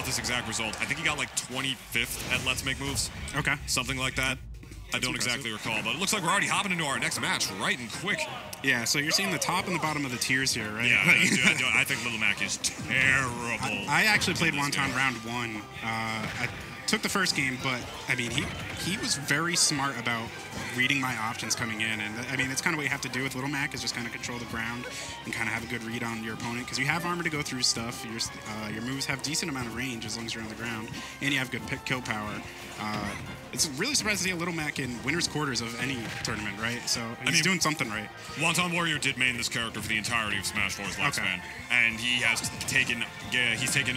this exact result. I think he got like 25th at Let's Make Moves. Okay. Something like that. I don't exactly recall, but it looks like we're already hopping into our next match right and quick. Yeah, so you're seeing the top and the bottom of the tiers here, right? Yeah, I think Little Mac is terrible. I actually played Wonton round 1. I took the first game, but I mean, he was very smart about reading my options coming in, and I mean, that's kind of what you have to do with Little Mac, is just kind of control the ground and kind of have a good read on your opponent, because you have armor to go through stuff. Your moves have decent amount of range as long as you're on the ground, and you have good kill power. It's really surprising to see a Little Mac in winner's quarters of any tournament, right? So he's doing something right. WontonWarrior did main this character for the entirety of Smash 4's lifespan, and he has taken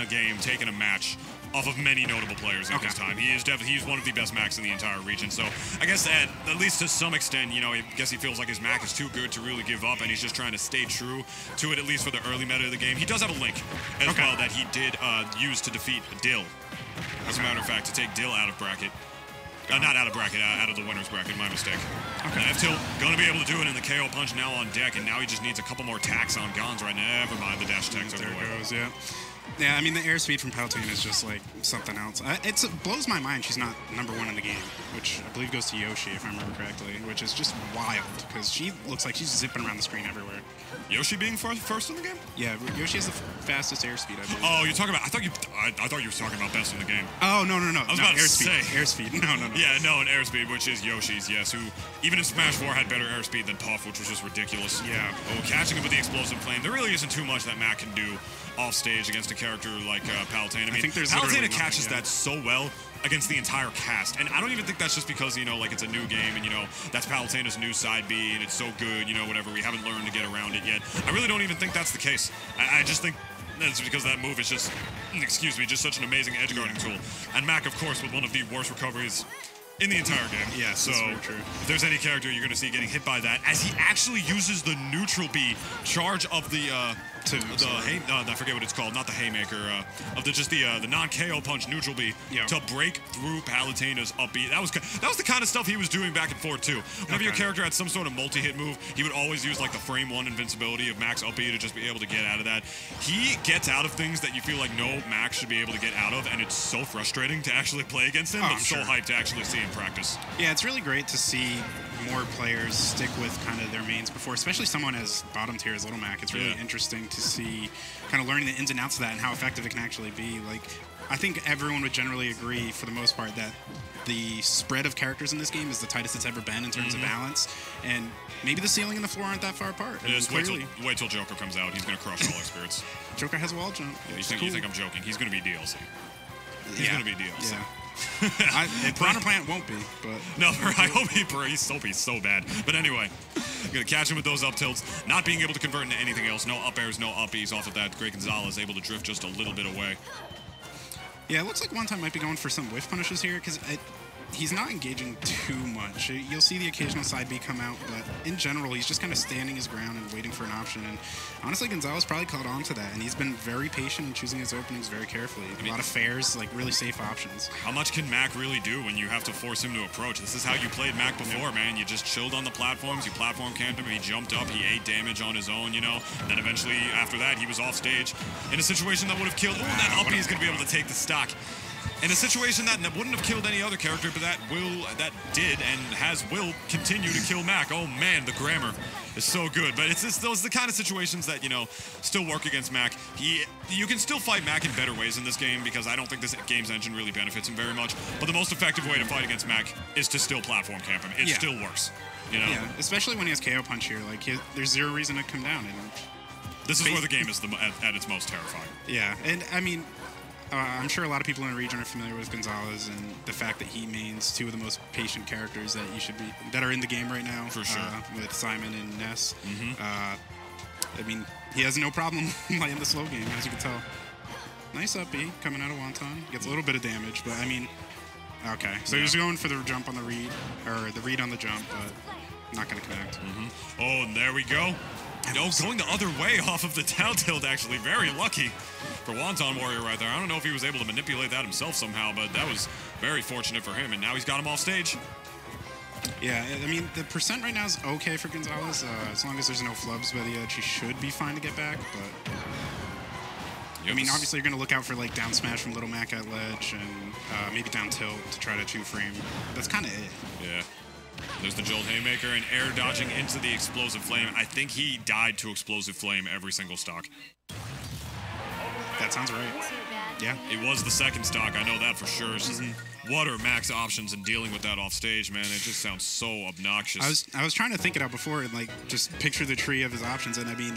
a game, taken a match off of many notable players in his time. He's one of the best Macs in the entire region. So I guess at least to some extent, you know, I guess he feels like his Mac is too good to really give up, and he's just trying to stay true to it, at least for the early meta of the game. He does have a link as well that he did use to defeat Dill. As a matter of fact, to take Dill out of bracket. Not out of bracket, out of the winner's bracket, my mistake. Okay. F-Tilt going to be able to do it in the KO punch now on deck, and now he just needs a couple more attacks on Gonz right now. Never mind, the dash attacks over the way. There goes, yeah. Yeah, I mean, the airspeed from Palutena is just like something else. It blows my mind she's not #1 in the game, which I believe goes to Yoshi, if I remember correctly, which is just wild, because she looks like she's zipping around the screen everywhere. Yoshi being first in the game? Yeah, Yoshi has the fastest airspeed, I believe. Oh, you're talking about... I thought you were talking about best in the game. Oh, no. I was about to say. Airspeed. No. Yeah, no, and airspeed, which is Yoshi's, yes, who even in Smash 4 had better airspeed than Puff, which was just ridiculous. Yeah. Oh, catching him with the explosive flame. There really isn't too much that Mac can do off stage against a character like Palutena. I mean, Palutena catches that so well against the entire cast, and I don't even think that's just because, you know, like it's a new game and, you know, that's Palutena's new side B and it's so good, you know, whatever, we haven't learned to get around it yet. I really don't even think that's the case. I just think that's because that move is just, just such an amazing edge guarding tool. And Mac, of course, with one of the worst recoveries in the entire game. Yeah, so that's very true. If there's any character you're going to see getting hit by that, as he actually uses the neutral B charge of the I forget what it's called, not the haymaker, of the non-KO punch neutral B to break through Palutena's up B. That was the kind of stuff he was doing back and forth too. Whenever your character had some sort of multi-hit move, he would always use like the frame 1 invincibility of Mac's up B to just be able to get out of that. He gets out of things that you feel like no Mac should be able to get out of, and it's so frustrating to actually play against him, but so hyped to actually see him practice. Yeah, it's really great to see more players stick with kind of their mains before, especially someone as bottom tier as Little Mac. It's really interesting to see kind of learning the ins and outs of that and how effective it can actually be. Like, I think everyone would generally agree for the most part that the spread of characters in this game is the tightest it's ever been in terms of balance, and maybe the ceiling and the floor aren't that far apart. Wait till Joker comes out. He's going to crush all our spirits. Joker has a wall jump. Yeah, you think I'm joking? He's going to be DLC. He's going to be DLC. Yeah. Piranha Plant won't be, but no, I hope he's so bad. But anyway, gonna catch him with those up tilts, not being able to convert into anything else. No up airs, no up Bs off of that. Great Gonzales able to drift just a little bit away. Yeah, it looks like Wonton might be going for some whiff punishes here, because he's not engaging too much. You'll see the occasional side B come out, but in general, he's just kind of standing his ground and waiting for an option. And honestly, Gonzales probably caught on to that, and he's been very patient in choosing his openings very carefully. A lot of fairs, like really safe options. How much can Mac really do when you have to force him to approach? This is how you played Mac before, man. You just chilled on the platforms, you platform camped him, he jumped up, he ate damage on his own, you know. And then eventually, after that, he was off stage in a situation that would have killed. Oh, that up is going to be able to take the stock. In a situation that wouldn't have killed any other character, but that did and will continue to kill Mac. Oh man, the grammar is so good. But it's those the kind of situations that, you know, still work against Mac. You can still fight Mac in better ways in this game, because I don't think this game's engine really benefits him very much. But the most effective way to fight against Mac is to still platform camp him. It still works, you know. Yeah, especially when he has KO punch here. Like there's zero reason to come down. And this is where the game is at its most terrifying. Yeah, and I mean, I'm sure a lot of people in the region are familiar with Gonzales and the fact that he mains two of the most patient characters that are in the game right now. For sure. With Simon and Ness. I mean, he has no problem playing the slow game, as you can tell. Nice up B coming out of Wonton. Gets a little bit of damage, but I mean, okay. So he was going for the jump on the read, or the read on the jump, but not going to connect. Oh, and there we go. No, going the other way off of the down tilt, actually. Very lucky for WontonWarrior right there. I don't know if he was able to manipulate that himself somehow, but that was very fortunate for him, and now he's got him off stage. Yeah, I mean, the percent right now is okay for Gonzales. As long as there's no flubs by the edge, he should be fine to get back, but... I mean, obviously you're going to look out for like down smash from Little Mac at ledge and maybe down tilt to try to 2-frame. That's kind of it. Yeah. There's the Jolt Haymaker and air dodging into the Explosive Flame. I think he died to Explosive Flame every single stock. That sounds right. Yeah. It was the second stock, I know that for sure. What are Mac's options in dealing with that off stage, man? It just sounds so obnoxious. I was trying to think it out before and like just picture the tree of his options, and I mean,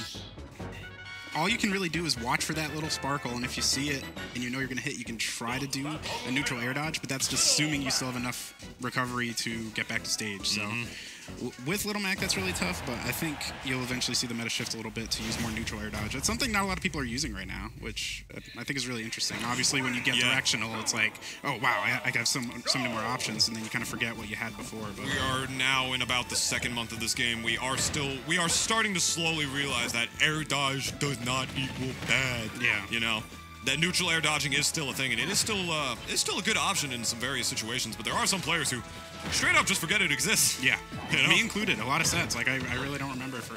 all you can really do is watch for that little sparkle, and if you see it and you know you're going to hit, you can try to do a neutral air dodge, but that's just assuming you still have enough recovery to get back to stage. So with Little Mac, that's really tough, but I think you'll eventually see the meta shift a little bit to use more neutral air dodge. It's something not a lot of people are using right now, which I think is really interesting. Obviously, when you get directional, it's like, oh, wow, I have so many more options, and then you kind of forget what you had before. But we are now in about the second month of this game. We are starting to slowly realize that air dodge does not equal bad. Yeah. You know? That neutral air dodging is still a thing, and it is still a good option in some various situations, but there are some players who straight up just forget it exists. Yeah, you know? Me included. A lot of sets. Like I really don't remember for.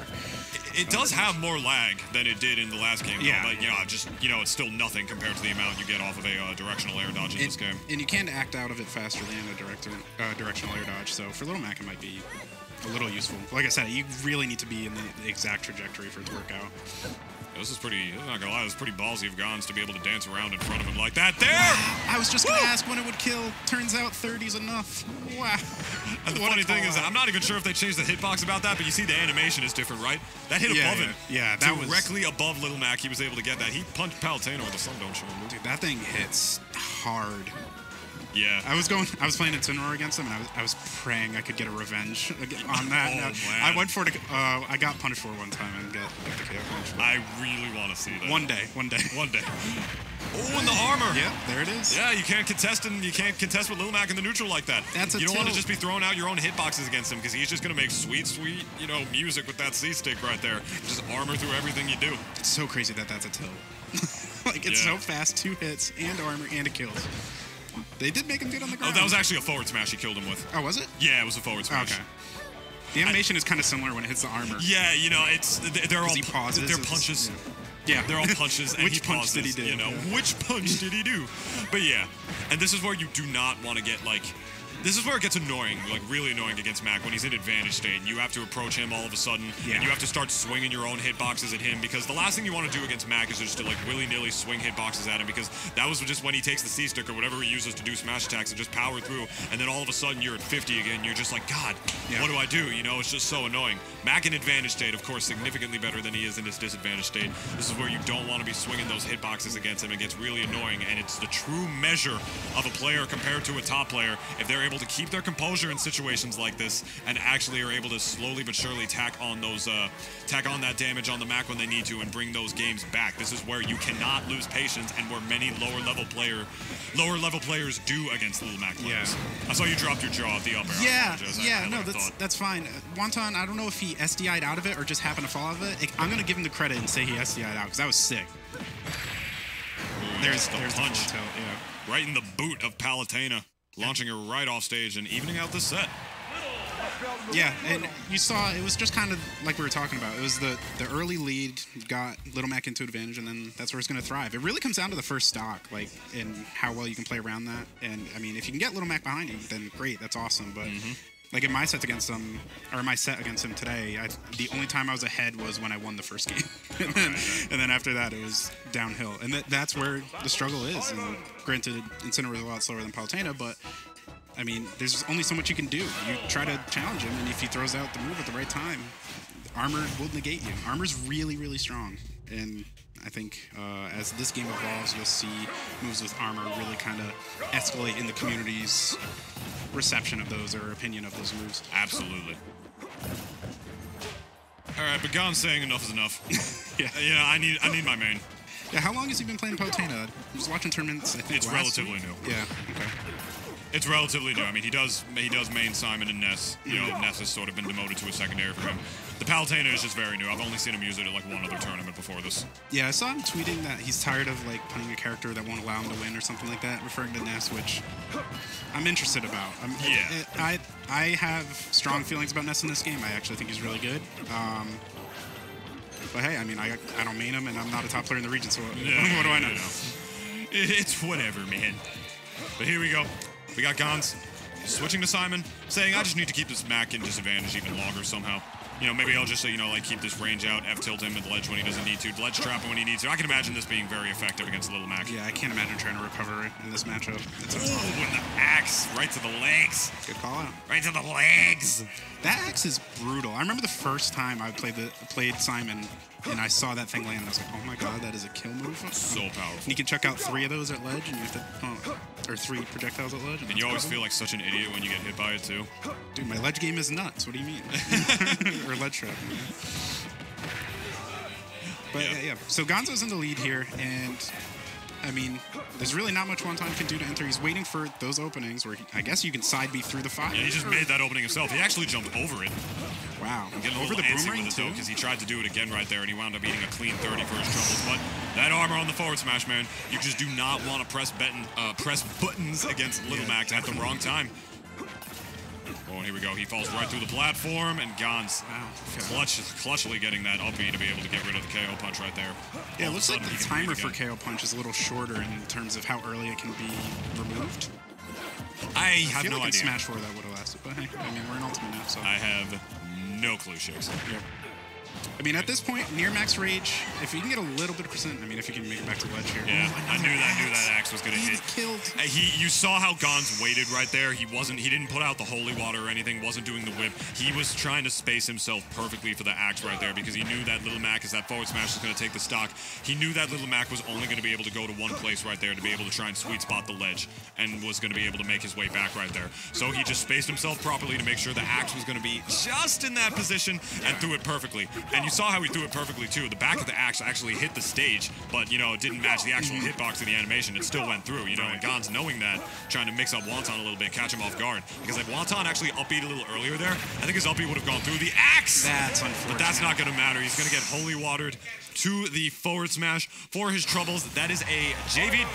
It does have more lag than it did in the last game. Yeah, though, but yeah, just it's still nothing compared to the amount you get off of a directional air dodge in this game. And you can act out of it faster than a directional air dodge. So for Little Mac, it might be a little useful. Like I said, you really need to be in the exact trajectory for it to work out. This is pretty, I'm not gonna lie, this is pretty ballsy of Gons to be able to dance around in front of him like that. There! Wow. I was just gonna ask when it would kill. Turns out 30's enough. Wow. And the funny thing is, I'm not even sure if they changed the hitbox about that, but you see the animation is different, right? That hit above him. Yeah, that was directly above Little Mac. He was able to get that. He punched Palutena with the sun don't show him. Dude, that thing hits hard. Yeah. I was playing Incineroar against him, and I was praying I could get a revenge on that. Man. I went for it. I got punished for one time and got the KO punish. I really want to see that. One day. Oh, and the armor. Yeah, there it is. Yeah, you can't contest with Lil Mac in the neutral like that. You don't want to just be throwing out your own hitboxes against him because he's just gonna make sweet, music with that C stick right there. Just armor through everything you do. It's so crazy that that's a tilt. Like it's so fast, 2 hits and armor and it kills. They did make him get on the ground. Oh, that was actually a forward smash he killed him with. Oh, was it? Yeah, it was a forward smash. Okay. The animation is kind of similar when it hits the armor. Yeah, they're all pauses. They're punches. Yeah, they're all punches. And which punch pauses, did he do? Which punch did he do? But yeah, and this is where you do not want to get this is where it gets annoying, really annoying against Mac when he's in advantage state and you have to approach him all of a sudden and you have to start swinging your own hitboxes at him because the last thing you want to do against Mac is just to willy-nilly swing hitboxes at him because that was just when he takes the C stick or whatever he uses to do smash attacks and just power through and then all of a sudden you're at 50 again. You're just like, God, what do I do? It's just so annoying. Mac in advantage state, of course, significantly better than he is in his disadvantage state. This is where you don't want to be swinging those hitboxes against him. It gets really annoying and it's the true measure of a player compared to a top player if they're able to keep their composure in situations like this and actually are able to slowly but surely tack on that damage on the Mac when they need to and bring those games back. This is where you cannot lose patience and where many lower level players do against Little Mac players. I saw you dropped your jaw at the upper. That's fine. Wonton, I don't know if he SDI'd out of it or just happened to fall out of it. I'm gonna give him the credit and say he SDI'd out because that was sick. There's the punch. Right in the boot of Palutena. Launching her right off stage and evening out the set. Yeah, and you saw it was just kind of like we were talking about. It was the early lead got Little Mac into advantage, and then that's where it's going to thrive. It really comes down to the first stock, and how well you can play around that. And I mean, if you can get Little Mac behind you, then great, that's awesome. But like in my set against him, today, the only time I was ahead was when I won the first game, and then after that it was downhill, and that's where the struggle is. And granted, Incineroar is a lot slower than Palutena, but I mean, there's only so much you can do. You try to challenge him, and if he throws out the move at the right time, armor will negate you. Armor's really, really strong, and I think as this game evolves, you'll see moves with armor really kind of escalate in the community's reception of those or opinion of those moves. Absolutely. All right, but Gon's saying enough is enough. I need my main. Yeah, how long has he been playing Palutena? I was watching tournaments, I think, it's relatively new. Yeah, okay. It's relatively new. I mean, he does main Simon and Ness. Ness has sort of been demoted to a secondary for him. The Palutena is just very new. I've only seen him use it at one other tournament before this. Yeah, I saw him tweeting that he's tired of playing a character that won't allow him to win or something like that, referring to Ness, which I'm interested about. I have strong feelings about Ness in this game. I actually think he's really good. But hey, I mean, I don't main him, and I'm not a top player in the region, so what do I know? It's whatever, man. But here we go. We got Gons switching to Simon, saying, I just need to keep this Mac in disadvantage even longer somehow. You know, maybe I'll just, like, keep this range out, F-tilt him at the ledge when he doesn't need to, ledge trap him when he needs to. I can imagine this being very effective against Little Mac. Yeah, I can't imagine trying to recover in this matchup. It's with the axe, right to the legs. Good call out. Right to the legs. That axe is brutal. I remember the first time I played Simon, and I saw that thing land, and I was like, oh my god, that is a kill move. So powerful. And you can chuck out 3 of those at ledge, and you have to, or 3 projectiles at ledge. And you always feel like such an idiot when you get hit by it, too. Dude, my ledge game is nuts. What do you mean? Or ledge trap. But yeah, so Gonzo's in the lead here, and I mean, there's really not much Wonton can do to enter. He's waiting for those openings where I guess you can side B through the fire. Yeah, he just made that opening himself. He actually jumped over it. Wow. Getting over the boomerang too, because he tried to do it again right there, and he wound up eating a clean 30 for his troubles. But that armor on the forward smash, man, you just do not want to press buttons against Little Mac at the wrong time. Oh, and here we go. He falls right through the platform, and Gons clutchily getting that up B to be able to get rid of the KO punch right there. Yeah, it looks like the timer for KO punch is a little shorter in terms of how early it can be removed. I have no idea. In Smash 4 that would have lasted, but hey, I mean, we're in Ultimate now, so. I have no clue, Shakes. Yep. I mean, at this point, near max rage, if you can get a little bit of percent, I mean, if you can make it back to ledge here. Yeah, I knew that axe was gonna hit. Killed. You saw how Gons waited right there. He didn't put out the holy water or anything, wasn't doing the whip. He was trying to space himself perfectly for the axe right there because he knew that Little Mac, as that forward smash is gonna take the stock, he knew that Little Mac was only gonna be able to go to one place right there to be able to try and sweet spot the ledge and was gonna be able to make his way back right there. So he just spaced himself properly to make sure the axe was gonna be just in that position and threw it perfectly. And you saw how he threw it perfectly too. The back of the axe actually hit the stage, but it didn't match the actual hitbox of the animation. It still went through, and Gons knowing that, trying to mix up Wonton a little bit, catch him off guard. Because if Wonton actually upbeat a little earlier there, I think his upbeat would have gone through the axe. That's unfortunate. But that's not going to matter. He's going to get holy watered to the forward smash for his troubles. That is a JV.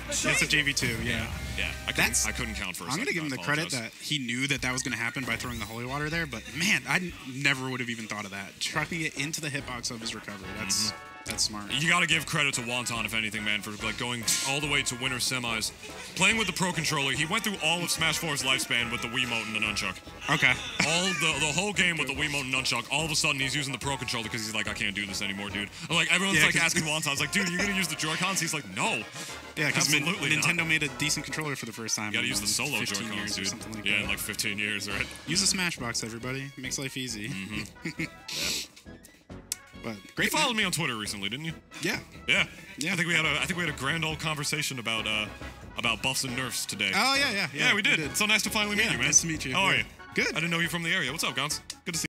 That's a JV2, yeah. Yeah, I couldn't count for a second. I'm going to give him the credit that he knew that was going to happen by throwing the holy water there, but man, I never would have even thought of that. Trucking it into the hitbox of his recovery. That's smart. You got to give credit to Wonton, if anything, man, for going all the way to winner semis. Playing with the Pro Controller, he went through all of Smash 4's lifespan with the Wiimote and the Nunchuck. Okay. The whole game with the Wiimote and Nunchuck, all of a sudden he's using the Pro Controller because he's like, I can't do this anymore, dude. Everyone's asking Wonton, I was like, dude, are you going to use the Joy-Cons? He's like, no. Yeah, because Nintendo made a decent controller for the first time. You got to use the solo Joy-Cons, dude. Like in like 15 years, right? Use a Smashbox, everybody. It makes life easy. Yeah. But great. You followed me on Twitter recently, didn't you? Yeah. Yeah. I think we had a grand old conversation about buffs and nerfs today. Oh yeah. Yeah, we did. So nice to finally meet you, man. Nice to meet you. How are you? Good. I didn't know you from the area. What's up, Gons? Good to see you.